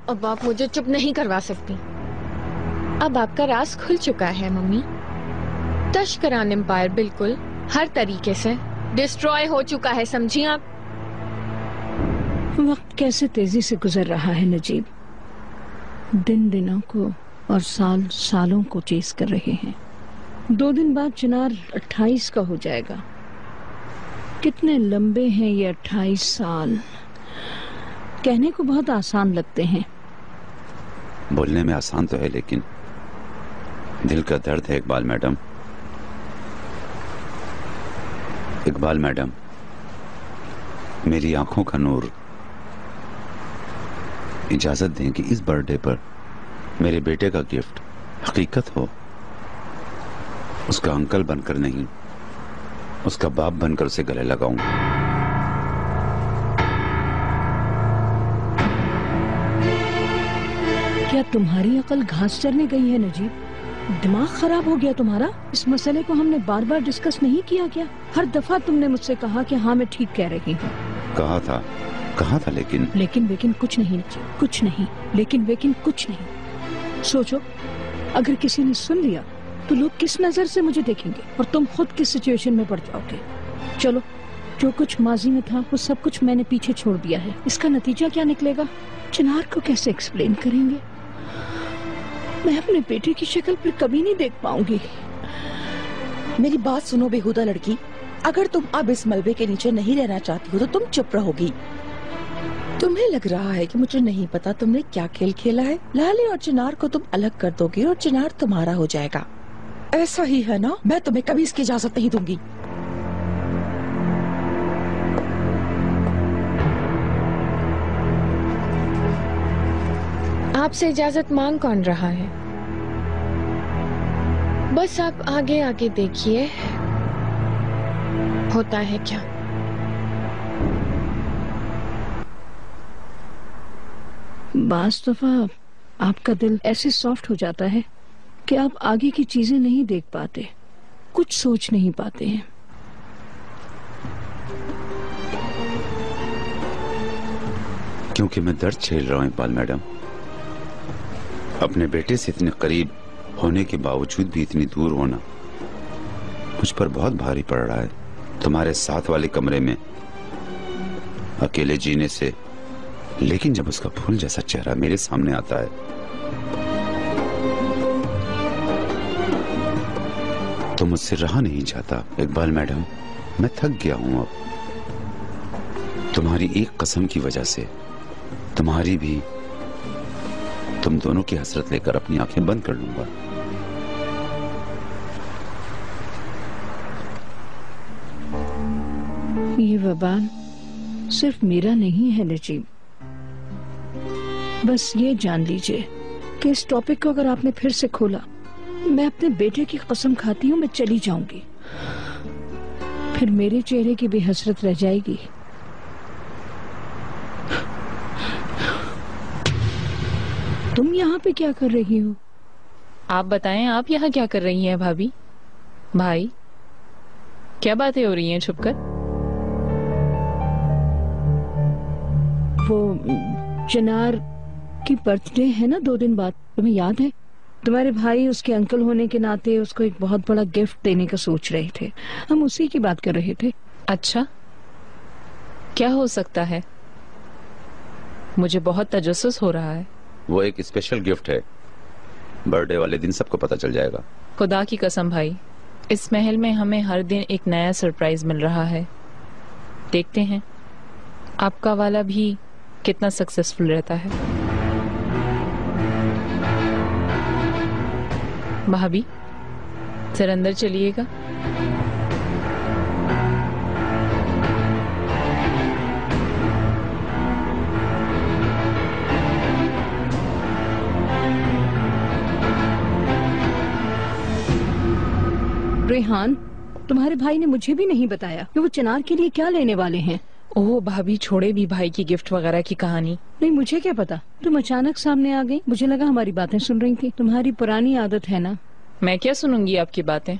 अब आप मुझे चुप नहीं करवा सकती। अब आपका राज खुल चुका है मम्मी। तश्करान एम्पायर बिल्कुल हर तरीके से डिस्ट्रॉय हो चुका है, समझी आप? वक्त कैसे तेजी से गुजर रहा है नजीब। दिन दिनों को और साल सालों को चेस कर रहे हैं। 2 दिन बाद चिनार 28 का हो जाएगा। कितने लंबे हैं ये 28 साल। कहने को बहुत आसान लगते हैं। बोलने में आसान तो है, लेकिन दिल का दर्द है इकबाल मैडम। इकबाल मैडम, मेरी आंखों का नूर, इजाजत दें कि इस बर्थडे पर मेरे बेटे का गिफ्ट हकीकत हो। उसका अंकल बनकर नहीं, उसका बाप बनकर उसे गले लगाऊं। क्या तुम्हारी अकल घास चरने गई है नजीब? दिमाग खराब हो गया तुम्हारा? इस मसले को हमने बार बार डिस्कस नहीं किया क्या? हर दफा तुमने मुझसे कहा कि हाँ मैं ठीक कह रही हूँ। कहा था लेकिन कुछ नहीं नजीब, कुछ नहीं। लेकिन कुछ नहीं। सोचो, अगर किसी ने सुन लिया तो लोग किस नजर से मुझे देखेंगे और तुम खुद किस सिचुएशन में पड़ जाओगे। चलो, जो कुछ माजी में था वो सब कुछ मैंने पीछे छोड़ दिया है। इसका नतीजा क्या निकलेगा, चिनार को कैसे एक्सप्लेन करेंगे? मैं अपने बेटे की शक्ल पर कभी नहीं देख पाऊंगी। मेरी बात सुनो बेहुदा लड़की, अगर तुम अब इस मलबे के नीचे नहीं रहना चाहती हो तो तुम चुप रहोगी। तुम्हें लग रहा है कि मुझे नहीं पता तुमने क्या खेल खेला है। लाली और चिनार को तुम अलग कर दोगे और चिनार तुम्हारा हो जाएगा। ऐसा ही है ना? मैं तुम्हें कभी इसकी इजाजत नहीं दूंगी। आपसे इजाजत मांग कौन रहा है? बस आप आगे आगे देखिए होता है क्या। बास दफा आपका दिल ऐसे सॉफ्ट हो जाता है कि आप आगे की चीजें नहीं देख पाते, कुछ सोच नहीं पाते हैं। क्योंकि मैं दर्द झेल रहा हूं इकबाल मैडम। अपने बेटे से इतने करीब होने के बावजूद भी इतनी दूर होना मुझ पर बहुत भारी पड़ रहा है। तुम्हारे साथ वाले कमरे में अकेले जीने से, लेकिन जब उसका फूल जैसा चेहरा मेरे सामने आता है तो मुझसे रहा नहीं जाता। इकबाल मैडम, मैं थक गया हूं अब। तुम्हारी एक कसम की वजह से, तुम्हारी भी, तुम दोनों की हसरत लेकर अपनी आंखें बंद कर लूंगा। ये वबाल सिर्फ मेरा नहीं है नजीब। बस ये जान लीजिए कि इस टॉपिक को अगर आपने फिर से खोला, मैं अपने बेटे की कसम खाती हूँ मैं चली जाऊंगी। फिर मेरे चेहरे की भी हसरत रह जाएगी। तुम यहाँ पे क्या कर रही हो? आप बताएं, आप यहाँ क्या कर रही हैं भाभी? भाई, क्या बातें हो रही हैं छुपकर? वो चिनार की बर्थडे है ना 2 दिन बाद, तुम्हें याद है? तुम्हारे भाई उसके अंकल होने के नाते उसको एक बहुत बड़ा गिफ्ट देने का सोच रहे थे। हम उसी की बात कर रहे थे। अच्छा, क्या हो सकता है? मुझे बहुत तजस्सुस हो रहा है। वो एक स्पेशल गिफ्ट है, बर्थडे वाले दिन सबको पता चल जाएगा। खुदा की कसम भाई, इस महल में हमें हर दिन एक नया सरप्राइज मिल रहा है। देखते हैं आपका वाला भी कितना सक्सेसफुल रहता है। भाभी, सर अंदर चलिएगा। रेहान, तुम्हारे भाई ने मुझे भी नहीं बताया कि वो चिनार के लिए क्या लेने वाले हैं। ओह भाभी, छोड़े भी भाई की गिफ्ट वगैरह की कहानी। नहीं, मुझे क्या पता, तुम अचानक सामने आ गई। मुझे लगा हमारी बातें सुन रही थी। तुम्हारी पुरानी आदत है ना। मैं क्या सुनूंगी आपकी बातें?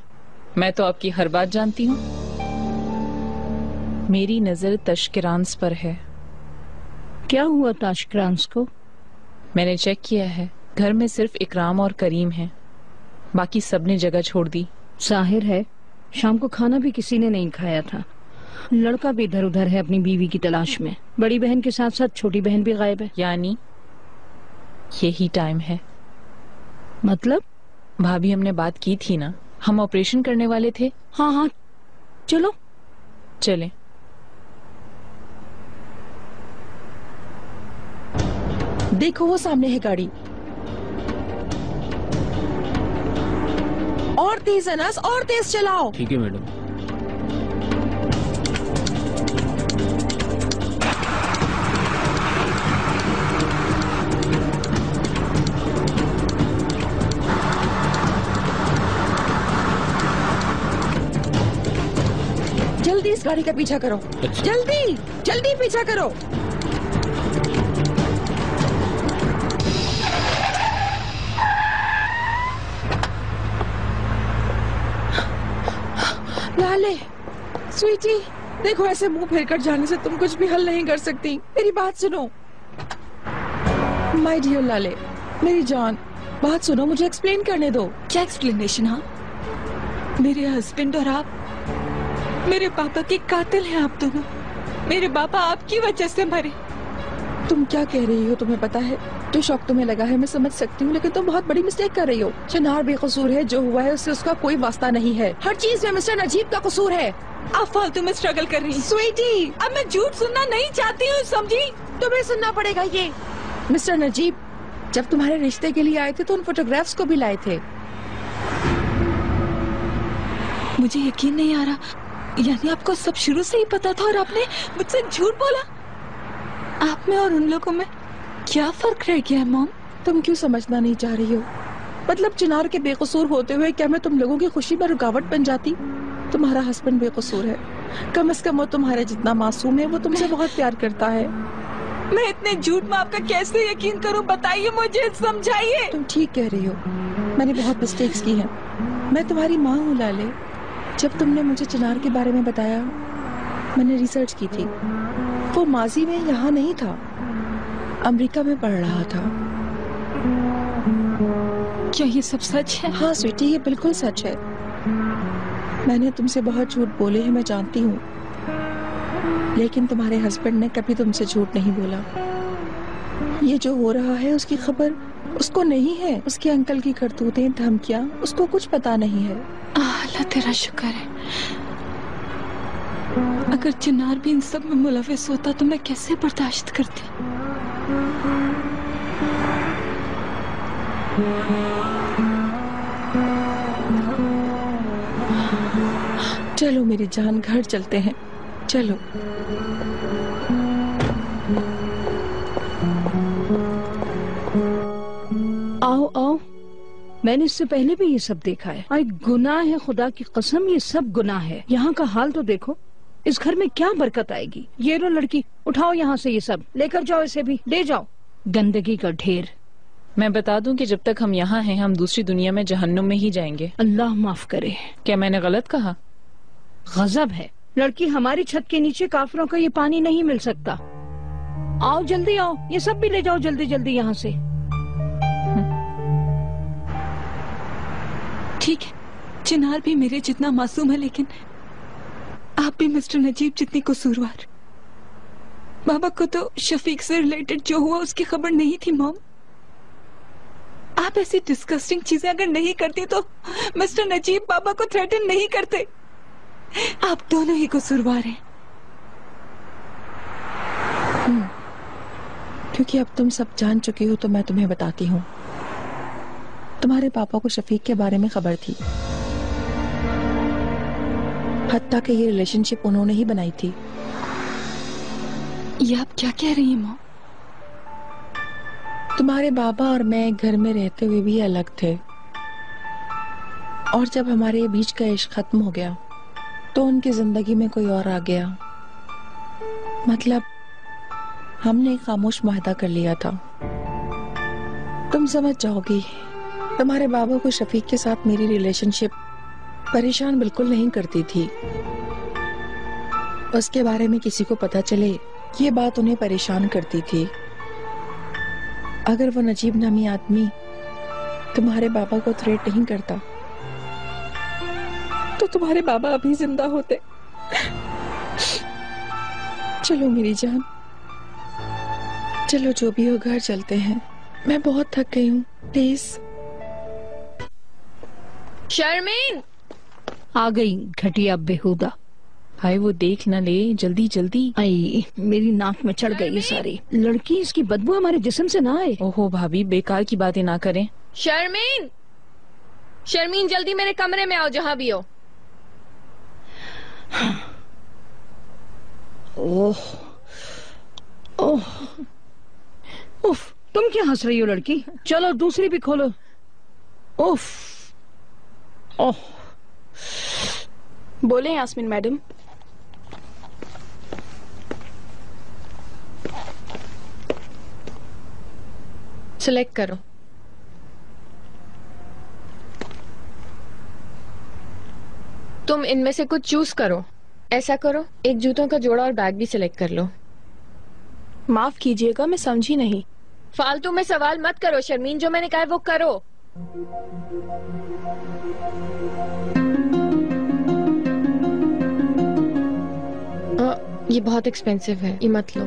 मैं तो आपकी हर बात जानती हूँ। मेरी नजर तश्किरांस पर है। क्या हुआ ताशक्रांस को? मैंने चेक किया है, घर में सिर्फ इकराम और करीम हैं, बाकी सबने जगह छोड़ दी। जाहिर है शाम को खाना भी किसी ने नहीं खाया था। लड़का भी इधर उधर है अपनी बीवी की तलाश में। बड़ी बहन के साथ साथ छोटी बहन भी गायब है। यानी यही टाइम है। मतलब? भाभी, हमने बात की थी ना, हम ऑपरेशन करने वाले थे। हाँ हाँ, चलो चलें। देखो वो सामने है गाड़ी। और तेज अनस, और तेज चलाओ। ठीक है मैडम। जल्दी इस गाड़ी का पीछा करो। अच्छा। जल्दी जल्दी पीछा करो। लाले, स्वीटी, देखो ऐसे मुंह फेर कर जाने से तुम कुछ भी हल नहीं कर सकती। मेरी बात सुनो। माय डियर लाले, मेरी जान, बात सुनो, मुझे एक्सप्लेन करने दो। क्या एक्सप्लेनेशन? हाँ, मेरे हस्बैंड और आप मेरे पापा के कातिल हैं। आप दोनों, मेरे पापा आपकी वजह से मरे। तुम क्या कह रही हो? तुम्हें पता है जो शौक तुम्हें लगा है मैं समझ सकती हूँ, लेकिन तुम बहुत बड़ी मिस्टेक कर रही हो। चिनार बेकसूर है, जो हुआ है उससे उसका कोई वास्ता नहीं है। हर चीज में मिस्टर नजीब का कसूर है। आप फालतू में स्ट्रगल कर रही हैं। स्वीटी, अब मैं झूठ सुनना नहीं चाहती हूँ, समझी? तुम्हें सुनना पड़ेगा ये। मिस्टर नजीब जब तुम्हारे रिश्ते के लिए आए थे तो उन फोटोग्राफ्स को भी लाए थे। मुझे यकीन नहीं आ रहा, यानी आपको सब शुरू से ही पता था और आपने मुझसे झूठ बोला? आप में और उन लोगों में क्या फर्क रह गया है मॉम? तुम क्यों समझना नहीं चाह रही हो? मतलब चिनार के बेकसूर होते हुए क्या मैं तुम लोगों की खुशी में रुकावट बन जाती? तुम्हारा हस्बैंड बेकसूर है, कम से कम वो तुम्हारे जितना मासूम है। वो तुमसे बहुत प्यार करता है। मैं इतने झूठ में आपका कैसे यकीन करूं? बताइए मुझे, समझाइए। तुम ठीक कह रही हो, मैंने बहुत मिस्टेक्स की हैं। मैं तुम्हारी माँ हूँ लाले। जब तुमने मुझे चिनार के बारे में बताया, मैंने रिसर्च की थी। वो माजी में यहाँ नहीं था, अमेरिका में पढ़ रहा था। क्या ये सब सच है? हाँ स्वीटी, ये बिल्कुल सच है। मैंने तुमसे बहुत झूठ बोले हैं, मैं जानती हूँ, लेकिन तुम्हारे हस्बैंड ने कभी तुमसे झूठ नहीं बोला। ये जो हो रहा है उसकी खबर उसको नहीं है। उसके अंकल की करतूतें, धमकियाँ, उसको कुछ पता नहीं है। अल्लाह तेरा शुक्र है। अगर चिनार भी इन सब में मुलविस होता तो मैं कैसे बर्दाश्त करती? चलो मेरी जान, घर चलते हैं, चलो। आओ आओ, मैंने इससे पहले भी ये सब देखा है। आई गुनाह है, खुदा की कसम ये सब गुनाह है। यहाँ का हाल तो देखो, इस घर में क्या बरकत आएगी। ये लो लड़की, उठाओ यहाँ से ये सब, लेकर जाओ, इसे भी ले जाओ, गंदगी का ढेर। मैं बता दूं कि जब तक हम यहाँ हैं हम दूसरी दुनिया में जहन्नुम में ही जाएंगे। अल्लाह माफ करे। क्या मैंने गलत कहा? गजब है लड़की, हमारी छत के नीचे काफिरों का ये पानी नहीं मिल सकता। आओ जल्दी आओ, ये सब भी ले जाओ जल्दी जल्दी यहाँ से। ठीक है, चिनार भी मेरे जितना मासूम है, लेकिन आप भी मिस्टर नजीब जितनी कसूरवार। बाबा को तो शफीक से रिलेटेड जो हुआ उसकी खबर नहीं थी मॉम। आप ऐसी डिस्कस्टिंग चीजें अगर नहीं करती तो मिस्टर नजीब बाबा को थ्रेटन नहीं करते। आप दोनों ही कसूरवार हैं। क्योंकि अब तुम सब जान चुकी हो तो मैं तुम्हें बताती हूँ। तुम्हारे पापा को शफीक के बारे में खबर थी, हत्ता कि ये रिलेशनशिप उन्होंने ही बनाई थी। ये आप क्या कह रही हैं माँ? तुम्हारे बाबा और मैं घर में रहते हुए भी अलग थे, और जब हमारे बीच का इश्क खत्म हो गया तो उनकी जिंदगी में कोई और आ गया। मतलब हमने खामोश मुआहदा कर लिया था। तुम समझ जाओगी, तुम्हारे बाबा को शफीक के साथ मेरी रिलेशनशिप परेशान बिल्कुल नहीं करती थी। उसके बारे में किसी को पता चले ये बात उन्हें परेशान करती थी। अगर वो नजीब नामी आदमी तुम्हारे बाबा को थ्रेट नहीं करता तो तुम्हारे बाबा अभी जिंदा होते। चलो मेरी जान, चलो जो भी हो घर चलते हैं। मैं बहुत थक गई हूँ, प्लीज। शर्मीन आ गई घटिया बेहुदा। भाई वो देख ना ले, जल्दी जल्दी। आई मेरी नाक में चढ़ गई ये सारी। लड़की, इसकी बदबू हमारे जिस्म से ना आए। ओहो भाभी, बेकार की बातें ना करें। शर्मीन, शर्मीन जल्दी मेरे कमरे में आओ जहां भी हो। ओह ओह उफ, तुम क्या हंस रही हो लड़की? चलो दूसरी भी खोलो। उफ ओह। बोले यास्मीन मैडम। सिलेक्ट करो। तुम इनमें से कुछ चूज करो। ऐसा करो, एक जूतों का जोड़ा और बैग भी सिलेक्ट कर लो। माफ कीजिएगा, मैं समझी नहीं। फालतू में सवाल मत करो शर्मीन, जो मैंने कहा है वो करो। ये बहुत एक्सपेंसिव है, ये मत लो।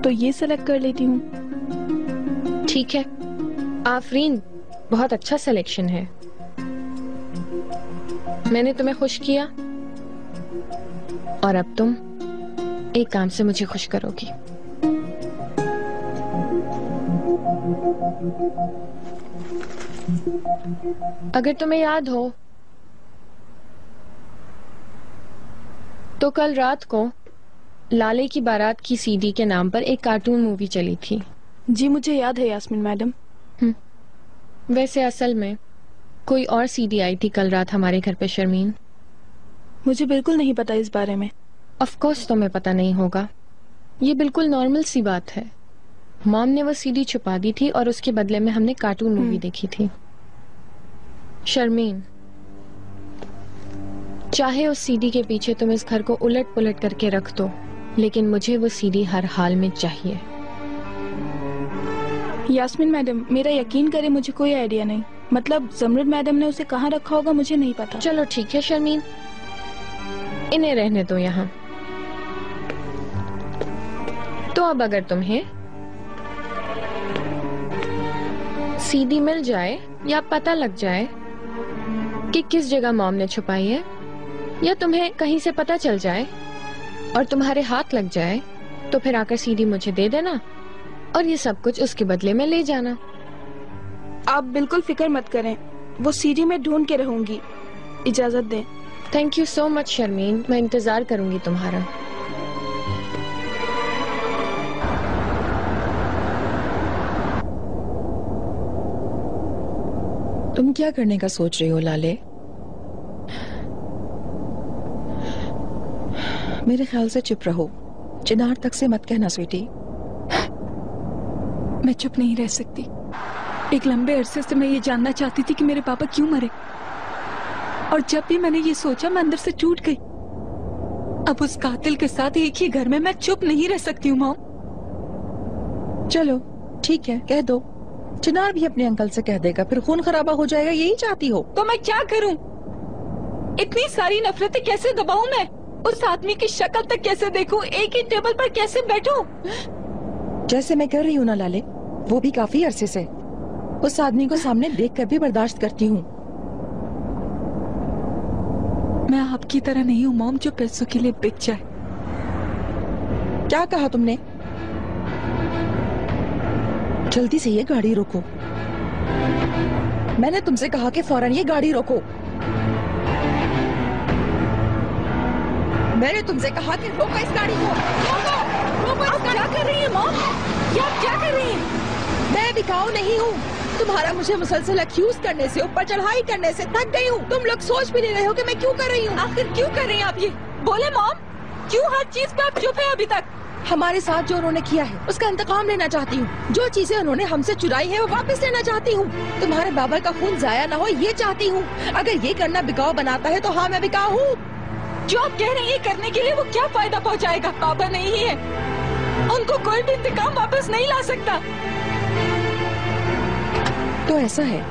तो ये सेलेक्ट कर लेती हूँ। ठीक है आफरीन, बहुत अच्छा सिलेक्शन है। मैंने तुम्हें खुश किया और अब तुम एक काम से मुझे खुश करोगी। अगर तुम्हें याद हो तो कल रात को लाले की बारात की सीडी के नाम पर एक कार्टून मूवी चली थी। जी मुझे याद है यास्मीन मैडम। वैसे असल में कोई और सीडी आई थी कल रात हमारे घर पे शर्मीन। मुझे बिल्कुल नहीं पता इस बारे में। ऑफ कोर्स तुम्हें पता नहीं होगा, ये बिल्कुल नॉर्मल सी बात है। मॉम ने वो सीडी छुपा दी थी और उसके बदले में हमने कार्टून मूवी देखी थी। शर्मीन, चाहे उस सीडी के पीछे तुम इस घर को उलट पुलट करके रख दो, लेकिन मुझे वो सीडी हर हाल में चाहिए। यास्मीन मैडम, मेरा यकीन करे मुझे कोई आइडिया नहीं। मतलब जमरुद मैडम ने उसे कहाँ रखा होगा मुझे नहीं पता। चलो ठीक है शर्मीन, इन्हें रहने दो यहाँ। तो अब अगर तुम्हें सीडी मिल जाए या पता लग जाए कि किस जगह मॉम ने छुपाई है, या तुम्हें कहीं से पता चल जाए और तुम्हारे हाथ लग जाए, तो फिर आकर सीडी मुझे दे देना और ये सब कुछ उसके बदले में ले जाना। आप बिल्कुल फिक्र मत करें, वो सीडी में ढूंढ के रहूंगी। इजाजत दें। Thank you so much Sharmeen, मैं इंतजार करूंगी तुम्हारा। तुम क्या करने का सोच रही हो लाले? मेरे ख्याल से चुप रहो, चिनार तक से मत कहना स्वीटी। मैं चुप नहीं रह सकती। एक लंबे अरसे से मैं ये जानना चाहती थी कि मेरे पापा क्यों मरे, और जब भी मैंने ये सोचा मैं अंदर से टूट गई। अब उस कातिल के साथ एक ही घर में मैं चुप नहीं रह सकती हूँ मॉम। चलो ठीक है, कह दो। चिनार भी अपने अंकल से कह देगा, फिर खून खराबा हो जाएगा। यही चाहती हो तो मैं क्या करूं? इतनी सारी नफरतें कैसे दबाऊं मैं? उस आदमी की शक्ल तक कैसे देखूं? एक ही टेबल पर कैसे बैठूं? जैसे मैं कर रही हूँ ना लाले, वो भी काफी अरसे से उस आदमी को सामने देखकर भी बर्दाश्त करती हूँ। मैं आपकी तरह नहीं हूँ मॉम, जो पैसों के लिए बिक जाए। क्या कहा तुमने? जल्दी से ये गाड़ी रोको। मैंने तुमसे कहा कि फौरन ये गाड़ी रोको। मैंने तुमसे कहा कि रोको इस गाड़ी को। रोको इस गाड़ी। क्या कर रही है मॉम? आप क्या कर रही हैं? मैं बिकाऊ नहीं हूँ। तुम्हारा मुझे मुसलसल अक्यूज करने से, ऊपर चढ़ाई करने से थक गई हूँ। तुम लोग सोच भी नहीं रहे हो कि मैं क्यों कर रही हूँ। आखिर क्यों कर रही हैं आप ये? बोले मॉम, क्यों हर चीज पे आप चुप है अभी तक? हमारे साथ जो उन्होंने किया है उसका इंतकाम लेना चाहती हूँ। जो चीजें उन्होंने हमसे चुराई है वो वापस लेना चाहती हूँ। तुम्हारे बाबा का खून जाया ना हो ये चाहती हूँ। अगर ये करना बिकाऊ बनाता है तो हाँ मैं बिकाऊ हूँ। जो आप कह रही हैं करने के लिए वो क्या फायदा पहुंचाएगा? बाबा नहीं है, उनको कोई भी इंतकाम वापस नहीं ला सकता। तो ऐसा है,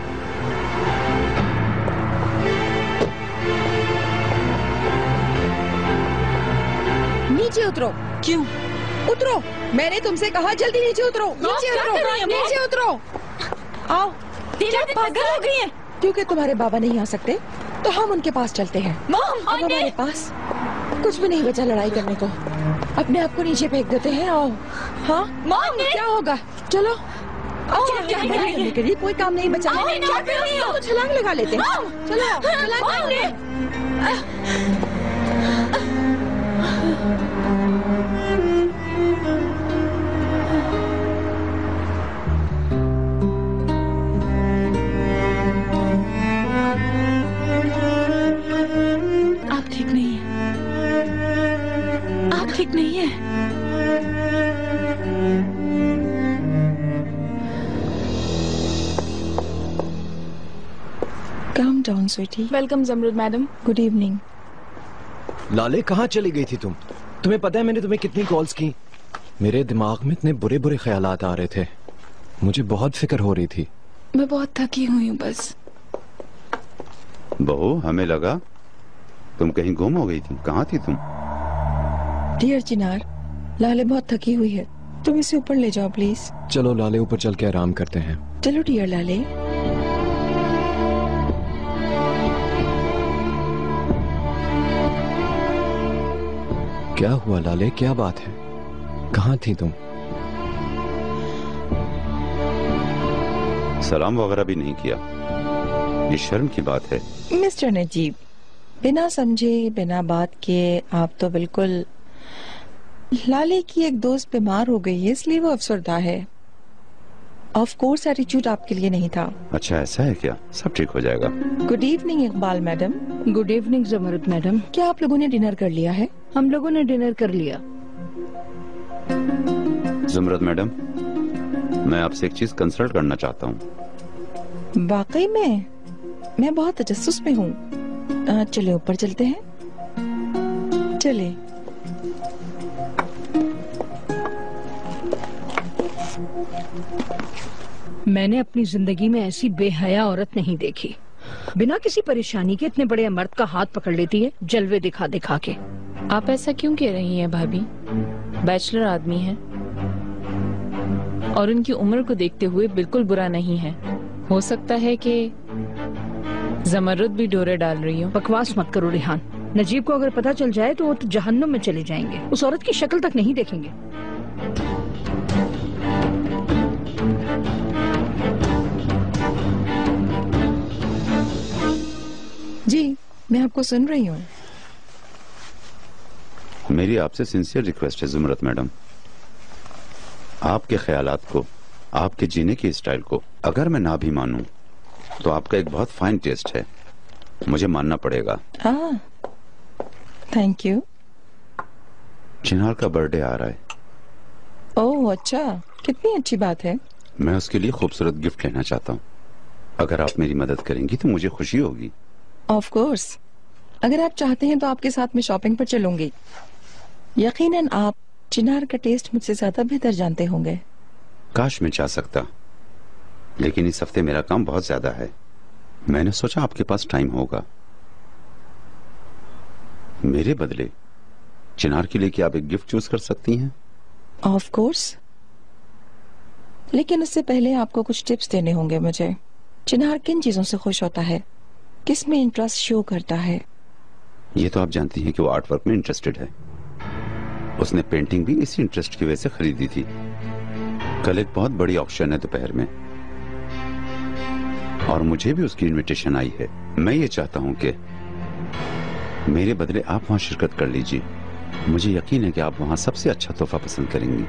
नीचे उतरो। क्यों? उतरो, मैंने तुमसे कहा जल्दी नीचे उतरो। नीचे उतरो, नीचे उतरो। आओ। क्या पागल हो गई है? क्योंकि तुम्हारे बाबा नहीं आ सकते तो हम उनके पास चलते हैं। मॉम, अब हमारे पास कुछ भी नहीं बचा लड़ाई करने को। अपने आप को नीचे फेंक देते हैं। आओ। हाँ मॉम, क्या होगा? चलो आओ। क्या लड़ाई करने के लिए कोई काम नहीं बचा। क्या कर रही हो? तो छलांग लगा लेते हैं। चलो छलांग लगाओ। आप ठीक नहीं है, आप ठीक नहीं है। Calm down sweetie. Welcome Zamrud madam. Good evening. Lale कहाँ चली गई थी तुम? तुम्हें पता है मैंने तुम्हें कितनी कॉल्स की? मेरे दिमाग में इतने बुरे बुरे ख्यालात आ रहे थे, मुझे बहुत फिक्र हो रही थी। मैं बहुत थकी हुई हूँ बस। बहू, हमें लगा तुम कहीं गुम हो गई थी। कहाँ थी तुम? डियर चिनार, लाले बहुत थकी हुई है, तुम इसे ऊपर ले जाओ प्लीज। चलो लाले, ऊपर चल के आराम करते हैं। चलो डियर लाले। क्या हुआ लाले, क्या बात है? कहाँ थी तुम? सलाम वगैरह भी नहीं किया, ये शर्म की बात है। मिस्टर नजीब, बिना समझे बिना बात किए आप तो बिल्कुल। लाले की एक दोस्त बीमार हो गई है इसलिए वो अफसरदा है। ऑफ कोर्स एटीट्यूड आपके लिए नहीं था। अच्छा ऐसा है क्या? सब ठीक हो जाएगा। Good evening Iqbal madam. Good evening Zamrud madam. क्या आप लोगों ने डिनर कर लिया है? हम लोगों ने डिनर कर लिया। जुमरत मैडम, मैं आपसे एक चीज कंसल्ट करना चाहता हूँ। वाकई में? मैं बहुत तजस्सुस में हूँ। चले ऊपर चलते हैं। चले। मैंने अपनी जिंदगी में ऐसी बेहया औरत नहीं देखी। बिना किसी परेशानी के इतने बड़े मर्द का हाथ पकड़ लेती है, जलवे दिखा दिखा के। आप ऐसा क्यों कह रही हैं भाभी? बैचलर आदमी है और उनकी उम्र को देखते हुए बिल्कुल बुरा नहीं है। हो सकता है कि जमरुद भी डोरे डाल रही हो। बकवास मत करो रिहान। नजीब को अगर पता चल जाए तो वो तो जहन्नुम में चले जाएंगे, उस औरत की शक्ल तक नहीं देखेंगे। जी मैं आपको सुन रही हूँ। मेरी आपसे सिंसियर रिक्वेस्ट है जुमरत मैडम, आपके ख्यालात को, आपके जीने की स्टाइल को अगर मैं ना भी मानूं तो आपका एक बहुत फाइन टेस्ट है, मुझे मानना पड़ेगा। Thank you. चिनार का बर्थडे आ रहा है। ओह अच्छा, कितनी अच्छी बात है। मैं उसके लिए खूबसूरत गिफ्ट लेना चाहता हूँ। अगर आप मेरी मदद करेंगी तो मुझे खुशी होगी। ऑफ कोर्स, अगर आप चाहते हैं तो आपके साथ में शॉपिंग पर चलूंगी। यकीनन आप चिनार का टेस्ट मुझसे ज्यादा बेहतर जानते होंगे। काश मैं चाह सकता, लेकिन इस हफ्ते मेरा काम बहुत ज्यादा है। मैंने सोचा आपके पास टाइम होगा। मेरे बदले चिनार के लिए क्या आप एक गिफ्ट चूज कर सकती हैं? ऑफ कोर्स, लेकिन उससे पहले आपको कुछ टिप्स देने होंगे मुझे। चिनार किन चीजों से खुश होता है, किस में इंटरेस्ट शो करता है? ये तो आप जानती हैं कि वो आर्ट वर्क में इंटरेस्टेड है। उसने पेंटिंग भी इसी इंटरेस्ट की वजह से खरीदी थी। कल एक बहुत बड़ी ऑक्शन है दोपहर में और मुझे भी उसकी इनविटेशन आई है। मैं ये चाहता हूं कि मेरे बदले आप वहां शिरकत कर लीजिए। मुझे यकीन है कि आप वहां सबसे अच्छा तोहफा पसंद करेंगी।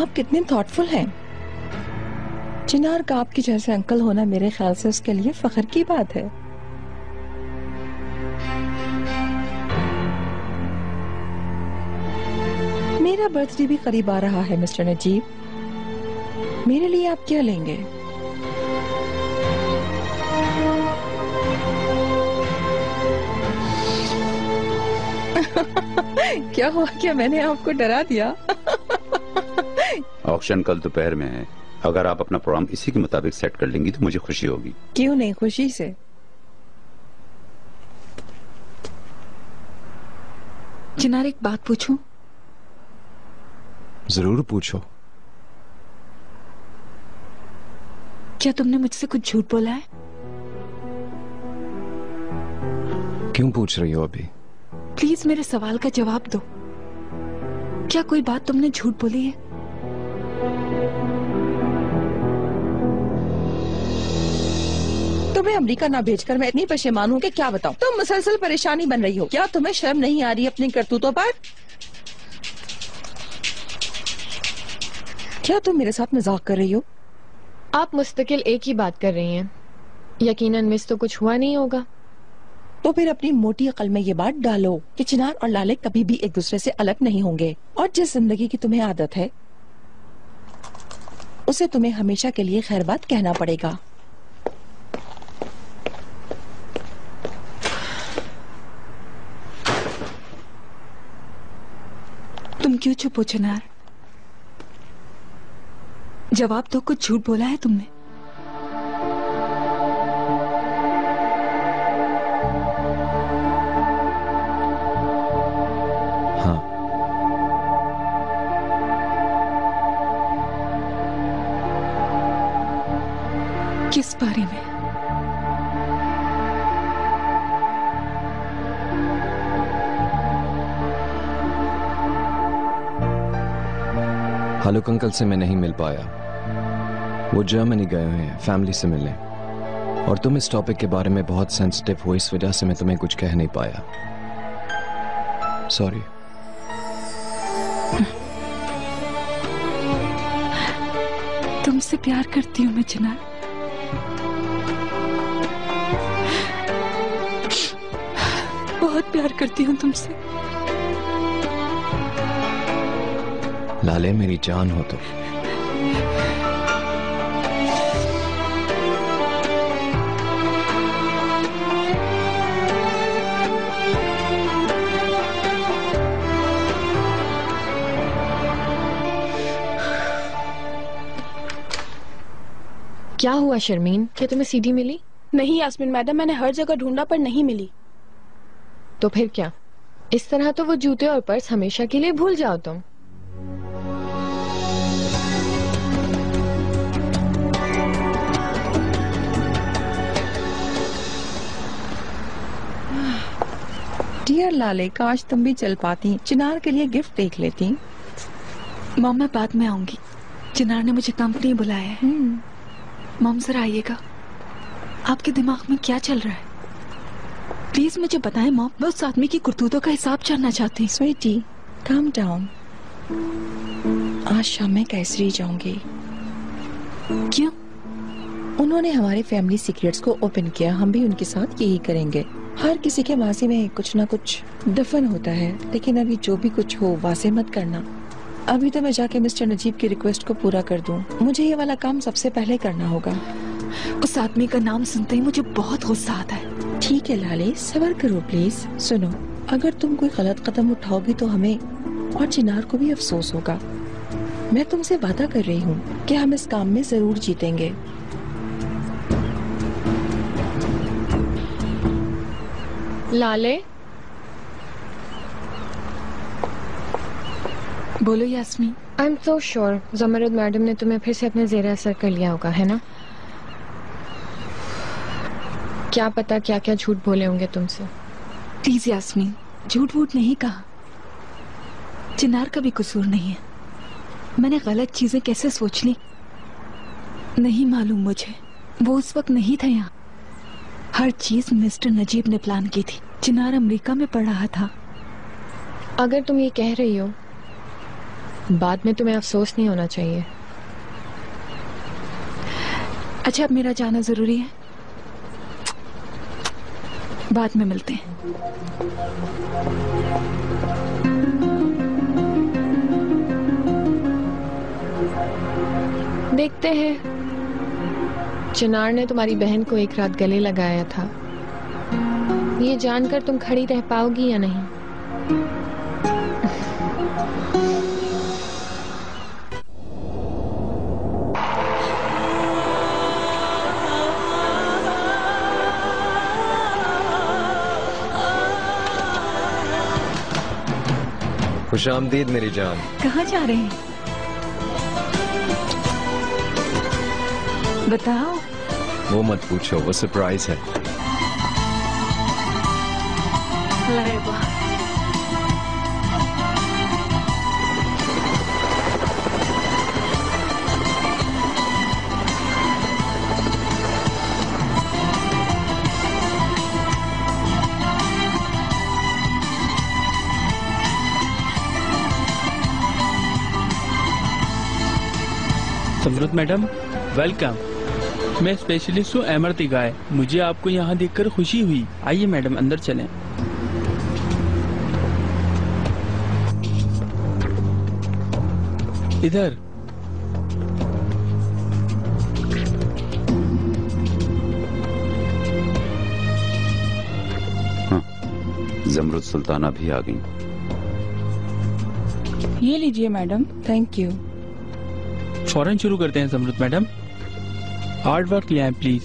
आप कितने थॉटफुल हैं। चिनार का आपके जैसे अंकल होना मेरे ख्याल से उसके लिए फख्र की बात है। मेरा बर्थडे भी करीब आ रहा है मिस्टर नजीब। मेरे लिए आप क्या लेंगे? क्या हुआ, क्या मैंने आपको डरा दिया? ऑक्शन कल दोपहर में है। अगर आप अपना प्रोग्राम इसी के मुताबिक सेट कर लेंगी तो मुझे खुशी होगी। क्यों नहीं, खुशी से। चिनार, एक बात पूछूं? जरूर पूछो। क्या तुमने मुझसे कुछ झूठ बोला है? क्यों पूछ रही हो अभी? प्लीज मेरे सवाल का जवाब दो। क्या कोई बात तुमने झूठ बोली है? तुम्हें अमेरिका ना भेजकर मैं इतनी परेशान हूँ कि क्या बताऊँ। तुम मुसलसल परेशानी बन रही हो। क्या तुम्हें शर्म नहीं आ रही अपनी करतूतों पर? क्या तुम मेरे साथ मजाक कर रही हो? आप मुस्तकिल एक ही बात कर रही हैं। यकीनन मिस तो कुछ हुआ नहीं होगा। तो फिर अपनी मोटी अकल में ये बात डालो कि चिनार और लाले कभी भी एक दूसरे से अलग नहीं होंगे, और जिस जिंदगी की तुम्हें आदत है उसे तुम्हें हमेशा के लिए खैर बात कहना पड़ेगा। तुम क्यों चुप हो चिनार? जवाब दो, कुछ झूठ बोला है तुमने? हाँ। किस बारे में? हालुक अंकल से मैं नहीं मिल पाया। वो जर्मनी गए हुए हैं फैमिली से मिलने, और तुम इस टॉपिक के बारे में बहुत सेंसिटिव हो, इस वजह से मैं तुम्हें कुछ कह नहीं पाया। सॉरी। तुमसे प्यार करती हूँ मैं चिनार। बहुत प्यार करती हूँ तुमसे। लाले मेरी जान हो तो। क्या हुआ शर्मीन, क्या तुम्हें सीडी मिली? नहीं यास्मीन मैडम, मैंने हर जगह ढूंढा पर नहीं मिली। तो फिर क्या? इस तरह तो वो जूते और पर्स हमेशा के लिए भूल जाओ तुम। डियर लाले, काश तुम भी चल पाती, चिनार के लिए गिफ्ट देख लेती। मॉम मैं बाद में आऊंगी। चिनार ने मुझे कंपनी बुलाया है। मॉम जरा आइएगा। आपके दिमाग में क्या चल रहा है? प्लीज मुझे बताएं मॉम, मैं उस आदमी की करतूतों का हिसाब जानना चाहती हूँ। Sweety, calm down. आज शाम में कैसरी जाऊंगी। क्यों? उन्होंने हमारे फैमिली सीक्रेट्स को ओपन किया, हम भी उनके साथ यही करेंगे। हर किसी के मासी में कुछ ना कुछ दफन होता है, लेकिन अभी जो भी कुछ हो वासे मत करना। अभी तो मैं जाके मिस्टर नजीब की रिक्वेस्ट को पूरा कर दूं। मुझे ये वाला काम सबसे पहले करना होगा। उस आदमी का नाम सुनते ही मुझे बहुत गुस्सा आता है। ठीक है लाले, सब्र करो प्लीज। सुनो, अगर तुम कोई गलत कदम उठाओगी तो हमें और चिनार को भी अफसोस होगा। मैं तुमसे वादा कर रही हूँ कि हम इस काम में जरूर जीतेंगे। लाले, बोलो Yasmin. I am so sure Zamrud madam ने तुम्हें फिर से अपने ज़ेरे असर कर लिया होगा, है ना? क्या पता क्या क्या झूठ बोले होंगे तुमसे। प्लीज यास्मीन, झूठ वूठ नहीं कहा। चिनार का भी कसूर नहीं है। मैंने गलत चीजें कैसे सोच ली नहीं मालूम मुझे। वो उस वक्त नहीं था यहाँ। हर चीज मिस्टर नजीब ने प्लान की थी। चिनार अमेरिका में पढ़ रहा था। अगर तुम ये कह रही हो, बाद में तुम्हें अफसोस नहीं होना चाहिए। अच्छा, अब मेरा जाना जरूरी है। बाद में मिलते हैं। देखते हैं। चिनार ने तुम्हारी बहन को एक रात गले लगाया था, ये जानकर तुम खड़ी रह पाओगी या नहीं? खुशामदीद मेरी जान। कहाँ जा रहे हैं? बताओ। वो मत पूछो, वो सरप्राइज है। अरे वाह। समृद्ध मैडम, वेलकम। मैं स्पेशलिस्ट हूँ अमर तिगाए। मुझे आपको यहाँ देखकर खुशी हुई। आइए मैडम, अंदर चलें। इधर। हाँ, जमरुद सुल्ताना भी आ गई। ये लीजिए मैडम। Thank you. फौरन शुरू करते हैं समृद्ध मैडम। आर्ट वर्क ले आए प्लीज।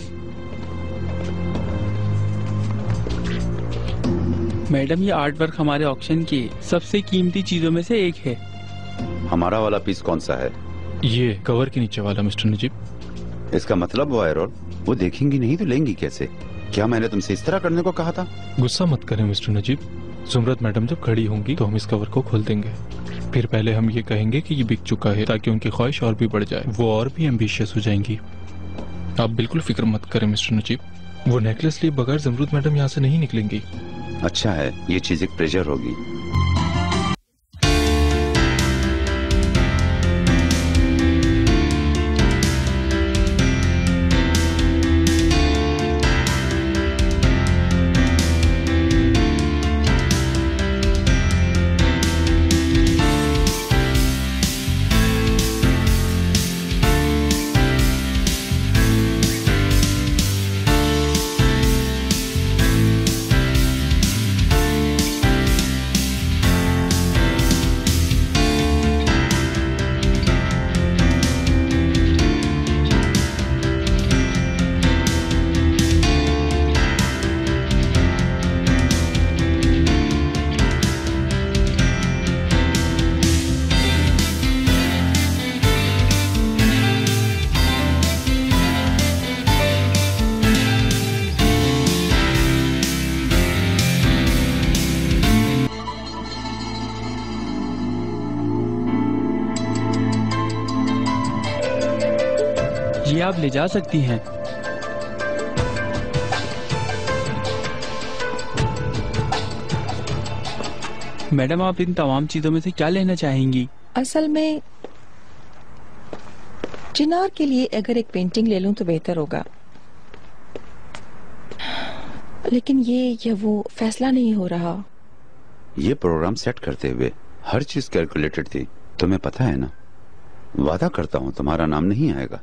मैडम, ये आर्ट वर्क हमारे ऑक्शन की सबसे कीमती चीजों में से एक है। हमारा वाला पीस कौन सा है? ये कवर के नीचे वाला मिस्टर नजीब। इसका मतलब वो एरोल, वो देखेंगी नहीं तो लेंगी कैसे? क्या मैंने तुमसे इस तरह करने को कहा था? गुस्सा मत करें मिस्टर नजीब। जुमरत मैडम जब खड़ी होंगी तो हम इस कवर को खोल देंगे। फिर पहले हम ये कहेंगे कि ये बिक चुका है, ताकि उनकी ख्वाहिश और भी बढ़ जाए, वो और भी एम्बिशियस हो जाएंगी। आप बिल्कुल फिक्र मत करें मिस्टर नजीब। वो नेकलेस लिए बगैर जमरुद मैडम यहाँ से नहीं निकलेंगी। अच्छा है, ये चीज एक प्रेशर होगी। ये आप ले जा सकती हैं। मैडम, आप इन तमाम चीजों में से क्या लेना चाहेंगी? असल में चिनार के लिए अगर एक पेंटिंग ले लूं तो बेहतर होगा, लेकिन ये वो फैसला नहीं हो रहा। ये प्रोग्राम सेट करते हुए हर चीज कैलकुलेटेड थी, तुम्हें पता है ना। वादा करता हूँ तुम्हारा नाम नहीं आएगा।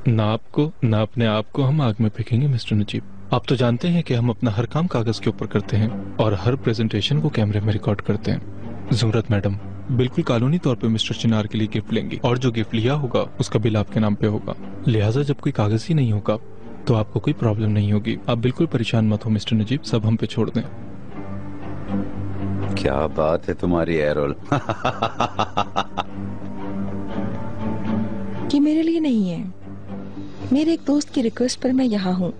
ना आपको ना अपने आप को हम आग में फेंकेंगे मिस्टर नजीब। आप तो जानते हैं कि हम अपना हर काम कागज के ऊपर करते हैं और हर प्रेजेंटेशन को कैमरे में रिकॉर्ड करते हैं। जुमरत मैडम बिल्कुल कानूनी तौर पे मिस्टर चिनार के लिए गिफ्ट लेंगी, और जो गिफ्ट लिया होगा उसका बिल आपके नाम पे होगा। लिहाजा जब कोई कागज ही नहीं होगा तो आपको कोई प्रॉब्लम नहीं होगी। आप बिल्कुल परेशान मत हो मिस्टर नजीब, सब हम पे छोड़ दें। क्या बात है तुम्हारी एरोल। ये मेरे लिए नहीं है, मेरे एक दोस्त की रिक्वेस्ट पर मैं यहाँ हूँ,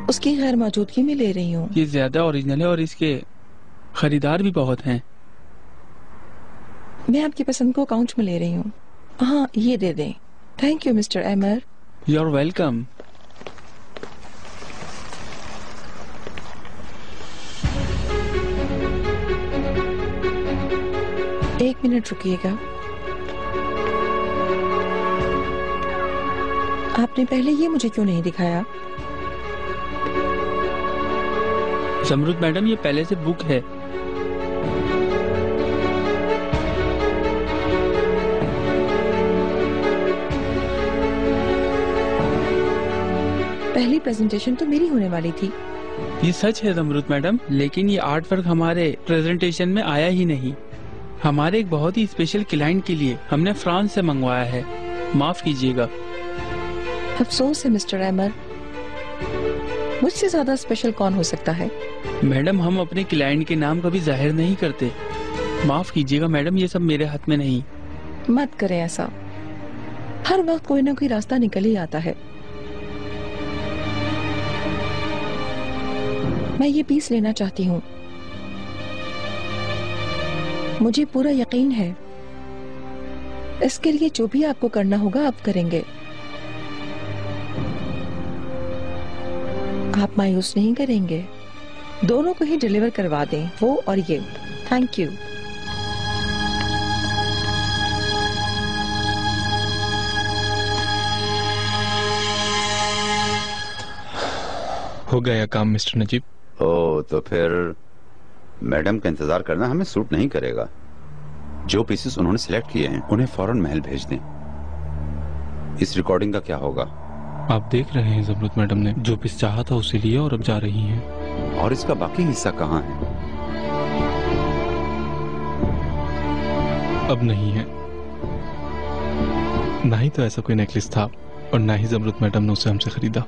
उसकी गैर मौजूदगी में ले रही हूँ। ये ज्यादा ओरिजिनल है और इसके खरीदार भी बहुत हैं। मैं आपकी पसंद को अकाउंट में ले रही हूँ। हाँ, ये दे दें। Thank you mister Amar. You are welcome. एक मिनट रुकिएगा। आपने पहले ये मुझे क्यों नहीं दिखाया? समरुद मैडम, ये पहले से बुक है। पहली प्रेजेंटेशन तो मेरी होने वाली थी। ये सच है जमरुद मैडम, लेकिन ये आर्ट वर्क हमारे प्रेजेंटेशन में आया ही नहीं। हमारे एक बहुत ही स्पेशल क्लाइंट के लिए हमने फ्रांस से मंगवाया है, माफ कीजिएगा। अफसोस है मिस्टर अहमद, मुझसे ज्यादा स्पेशल कौन हो सकता है? मैडम हम अपने क्लाइंट के नाम कभी जाहिर नहीं करते, माफ कीजिएगा मैडम, ये सब मेरे हाथ में नहीं। मत करें ऐसा, हर वक्त कोई ना कोई रास्ता निकल ही आता है। मैं ये पीस लेना चाहती हूँ, मुझे पूरा यकीन है इसके लिए जो भी आपको करना होगा आप करेंगे। आप मायूस नहीं करेंगे, दोनों को ही डिलीवर करवा दें, वो और ये। Thank you. हो गया काम मिस्टर नजीब। ओ, तो फिर मैडम का इंतजार करना हमें सूट नहीं करेगा। जो पीसेस उन्होंने सिलेक्ट किए हैं उन्हें फौरन महल भेज दें। इस रिकॉर्डिंग का क्या होगा? आप देख रहे हैं जमरुद मैडम ने जो पीस चाहा था उसे लिया और अब जा रही हैं। और इसका बाकी हिस्सा कहाँ है? अब नहीं है। ना ही तो ऐसा कोई नेकलेस था और ना ही जमरुद मैडम ने उसे हमसे खरीदा।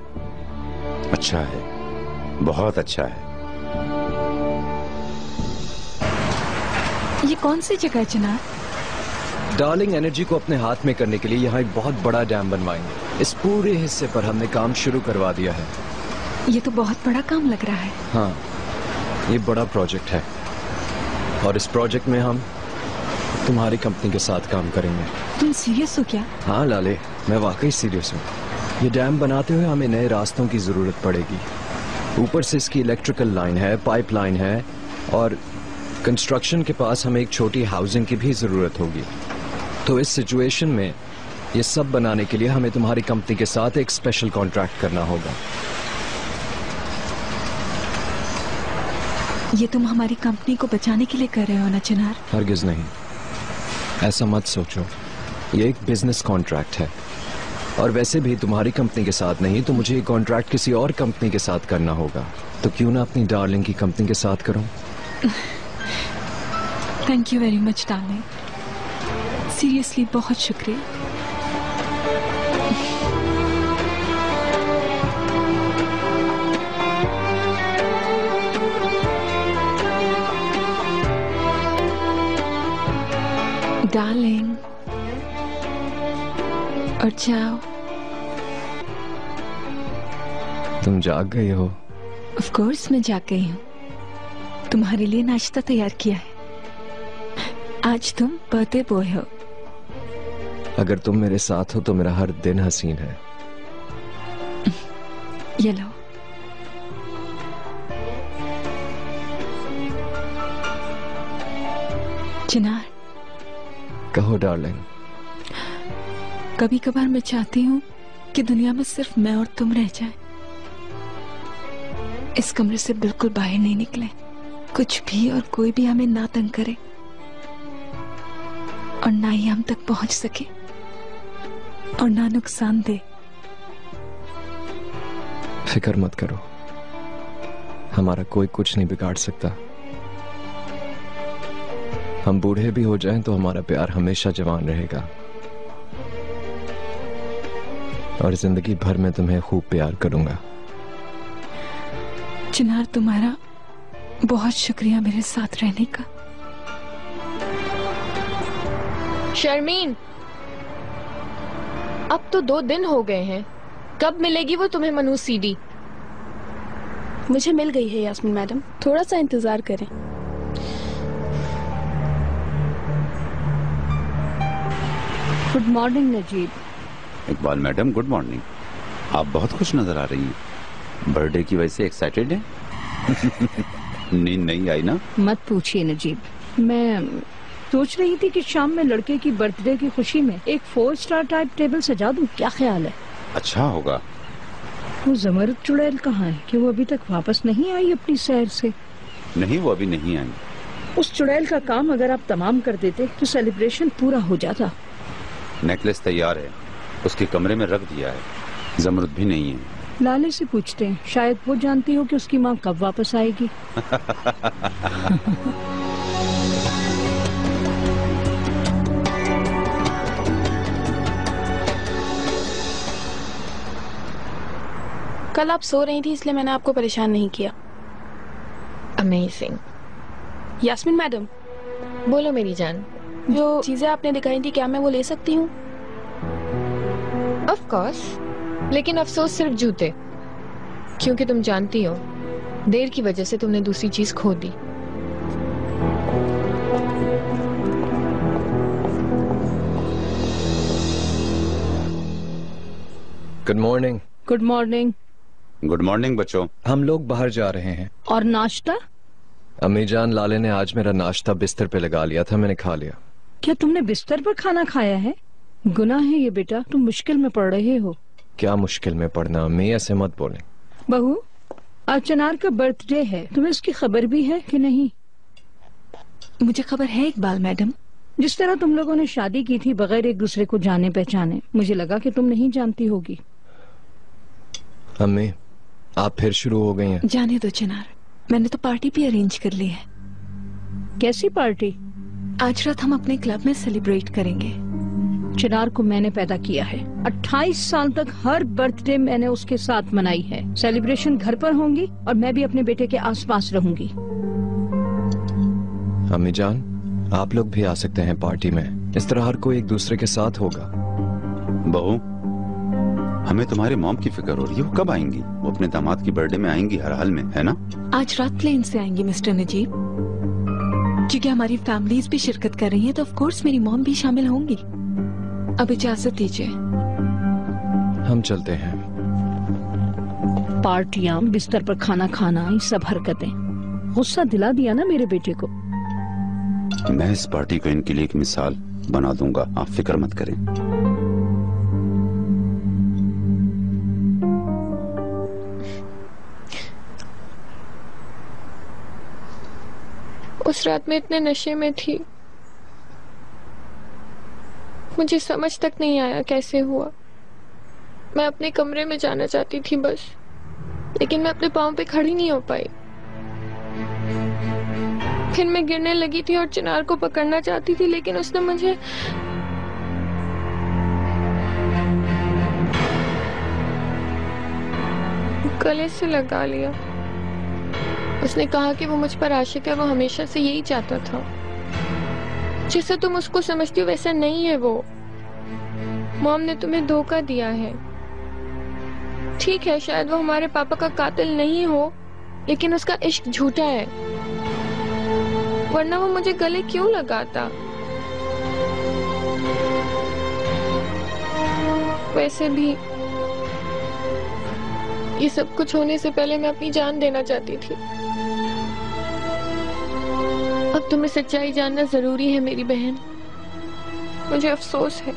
अच्छा है, बहुत अच्छा है। ये कौन सी जगह है चिनार? डार्लिंग एनर्जी को अपने हाथ में करने के लिए यहाँ एक बहुत बड़ा डैम बनवाएंगे। इस पूरे हिस्से पर हमने काम शुरू करवा दिया है। ये तो बहुत बड़ा काम लग रहा है। हाँ, ये बड़ा प्रोजेक्ट है और इस प्रोजेक्ट में हम तुम्हारी कंपनी के साथ काम करेंगे। तुम सीरियस हो क्या? हाँ लाले, मैं वाकई सीरियस हूँ। ये डैम बनाते हुए हमें नए रास्तों की जरूरत पड़ेगी। ऊपर से इसकी इलेक्ट्रिकल लाइन है, पाइप लाइन है और कंस्ट्रक्शन के पास हमें एक छोटी हाउसिंग की भी जरूरत होगी। तो इस सिचुएशन में ये सब बनाने के लिए हमें तुम्हारी कंपनी के साथ एक स्पेशल कॉन्ट्रैक्ट करना होगा। ये तुम हमारी कंपनी को बचाने के लिए कर रहे हो ना चिनार? हरगिज नहीं, ऐसा मत सोचो। ये एक बिजनेस कॉन्ट्रैक्ट है और वैसे भी तुम्हारी कंपनी के साथ नहीं तो मुझे ये कॉन्ट्रैक्ट किसी और कंपनी के साथ करना होगा। तो क्यों ना अपनी डार्लिंग की कंपनी के साथ करूं? Thank you very much darling, seriously बहुत शुक्रिया। डार्लिंग, और जाओ। तुम जाग गई हो? ऑफ कोर्स मैं जाग गई हूँ। तुम्हारे लिए नाश्ता तैयार किया है। आज तुम बर्थडे बॉय हो। अगर तुम मेरे साथ हो तो मेरा हर दिन हसीन है। ये लो। चिनार, कहो डार्लिंग। कभी कभार मैं चाहती हूँ कि दुनिया में सिर्फ मैं और तुम रह जाएं। इस कमरे से बिल्कुल बाहर नहीं निकले, कुछ भी और कोई भी हमें ना तंग करे और ना ही हम तक पहुंच सके और ना नुकसान दे। फिक्र मत करो, हमारा कोई कुछ नहीं बिगाड़ सकता। हम बूढ़े भी हो जाएं तो हमारा प्यार हमेशा जवान रहेगा और जिंदगी भर में तुम्हें खूब प्यार करूंगा। चिनार, तुम्हारा बहुत शुक्रिया मेरे साथ रहने का। शर्मीन, अब तो 2 दिन हो गए हैं, कब मिलेगी वो तुम्हें मनु सीडी? मुझे मिल गई है यास्मीन मैडम, थोड़ा सा इंतजार करें। Good morning Najeeb. Iqbal madam good morning. आप बहुत खुश नजर आ रही हैं। बर्थडे की वजह से एक्साइटेड हैं? नींद नहीं आई ना? मत पूछिए नजीब, मैं सोच रही थी कि शाम में लड़के की बर्थडे की खुशी में एक 4 स्टार टाइप टेबल सजा दूं, क्या ख्याल है? अच्छा होगा। वो जमरुद चुड़ैल कहाँ है कि वो अभी तक वापस नहीं आई अपनी सैर से? नहीं, वो अभी नहीं आई। उस चुड़ैल का काम अगर आप तमाम कर देते तो सेलिब्रेशन पूरा हो जाता। नेकलेस तैयार है, उसके कमरे में रख दिया है। जमरुद भी नहीं है। लाले से पूछते हैं, शायद वो जानती हो कि उसकी माँ कब वापस आएगी। कल आप सो रही थी इसलिए मैंने आपको परेशान नहीं किया। अमेजिंग। यास्मीन मैडम, बोलो मेरी जान। जो चीजें आपने दिखाई थी क्या मैं वो ले सकती हूँ? ऑफ कोर्स, लेकिन अफसोस सिर्फ जूते, क्योंकि तुम जानती हो देर की वजह से तुमने दूसरी चीज खो दी। Good morning. Good morning. Good morning बच्चों। हम लोग बाहर जा रहे हैं। और नाश्ता? अम्मी जान, लाले ने आज मेरा नाश्ता बिस्तर पे लगा लिया था, मैंने खा लिया। क्या तुमने बिस्तर पर खाना खाया है? गुनाह है ये बेटा, तुम मुश्किल में पड़ रहे हो। क्या मुश्किल में पड़ना अम्मी, ऐसे मत बोलें। बहू, आज चिनार का बर्थडे है, तुम्हें इसकी खबर भी है कि नहीं? मुझे खबर है इकबाल मैडम। जिस तरह तुम लोगों ने शादी की थी बगैर एक दूसरे को जाने पहचाने, मुझे लगा कि तुम नहीं जानती होगी। अम्मी, आप फिर शुरू हो गई हैं। जाने दो चिनार, मैंने तो पार्टी भी अरेंज कर ली है। कैसी पार्टी? आज रात हम अपने क्लब में सेलिब्रेट करेंगे। चिनार को मैंने पैदा किया है, 28 साल तक हर बर्थडे मैंने उसके साथ मनाई है। सेलिब्रेशन घर पर होंगी और मैं भी अपने बेटे के आसपास रहूंगी। अम्मी जान, आप लोग भी आ सकते हैं पार्टी में, इस तरह हर कोई एक दूसरे के साथ होगा। बहू, हमें तुम्हारे मॉम की फिक्र हो रही है। वो कब आएंगी? वो अपने दामाद की बर्थडे में आएंगी हर हाल में, है ना? आज रात प्लेन से आएंगी मिस्टर नजीब, क्योंकि हमारी फैमिलीज भी शिरकत कर रही हैं, तो ऑफ कोर्स मेरी मॉम भी शामिल होंगी। अब इजाजत दीजिए, हम चलते हैं। पार्टियां, बिस्तर पर खाना खाना, ये सब हरकतें गुस्सा दिला दिया ना मेरे बेटे को। मैं इस पार्टी को इनके लिए एक मिसाल बना दूंगा, आप फिक्र मत करें। उस रात में इतने नशे में थी, मुझे समझ तक नहीं आया कैसे हुआ। मैं अपने कमरे में जाना चाहती थी बस, लेकिन मैं अपने पांव पे खड़ी नहीं हो पाई। फिर मैं गिरने लगी थी और चिनार को पकड़ना चाहती थी, लेकिन उसने मुझे गले से लगा लिया। उसने कहा कि वो मुझ पर आशिक है, वो हमेशा से यही चाहता था। जैसा तुम उसको समझती हो वैसा नहीं है वो। मॉम ने तुम्हें धोखा दिया है। ठीक है, शायद वो हमारे पापा का कातिल नहीं हो, लेकिन उसका इश्क झूठा है, वरना वो मुझे गले क्यों लगाता? वैसे भी ये सब कुछ होने से पहले मैं अपनी जान देना चाहती थी। अब तुम्हें सच्चाई जानना जरूरी है मेरी बहन। मुझे अफसोस है।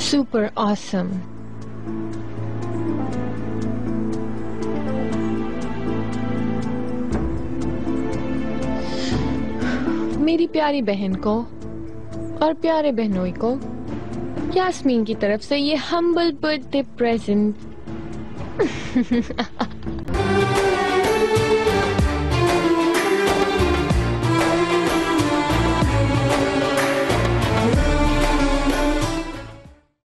Super awesome. मेरी प्यारी बहन को और प्यारे बहनोई को यास्मीन की तरफ से ये हम्बल बर्थडे प्रेजेंट।